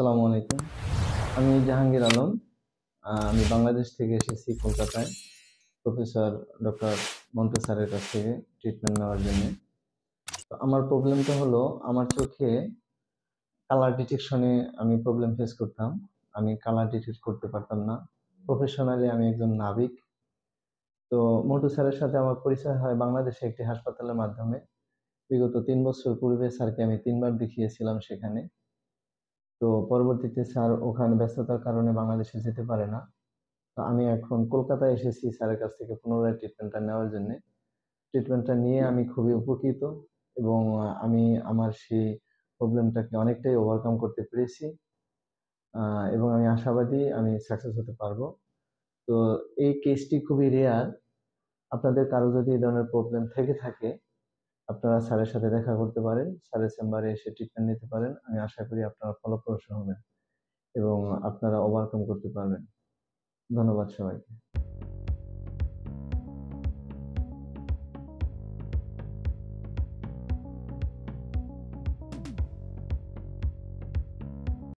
আসসালামু আলাইকুম। আমি জাহাঙ্গীর আলম। আমি বাংলাদেশ থেকে এসেছি কলকাতায় প্রফেসর ডক্টর মন্টু স্যারের কাছ থেকে ট্রিটমেন্ট নেওয়ার জন্য। তো আমার প্রবলেমটা হলো আমার চোখে কালার ডিটেকশনে আমি প্রবলেম ফেস করতাম। আমি কালার ডিটেক্ট করতে পারতাম না। প্রফেশনালি আমি একজন নাবিক। তো মন্টু স্যারের সাথে আমার পরিচয় হয় বাংলাদেশে একটি হাসপাতালের মাধ্যমে। বিগত ৩ বছর পূর্বে স্যারকে আমি ৩ বার দেখিয়েছিলাম সেখানে। তো পরবর্তীতে স্যার ওখানে ব্যস্ততার কারণে বাংলাদেশে যেতে পারে না। তো আমি এখন কলকাতায় এসেছি স্যারের কাছ থেকে পুনরায় ট্রিটমেন্টটা নেওয়ার জন্য। ট্রিটমেন্টটা নিয়ে আমি খুবই উপকৃত এবং আমি আমার সেই প্রবলেমটাকে অনেকটাই ওভারকাম করতে পেরেছি। এবং আমি আশাবাদী আমি সাকসেস হতে পারবো। তো এই কেসটি খুবই রেয়ার। আপনাদের কারো যদি এই ধরনের প্রবলেম থেকে থাকে, আপনারা স্যারের সাথে দেখা করতে পারেন। স্যারের চেম্বারে এসে ট্রিটমেন্ট নিতে পারেন। আমি আশা করি আপনারা ফলপ্রসূ হবেন এবং আপনারা ওভারকাম করতে পারবেন। ধন্যবাদ সবাইকে।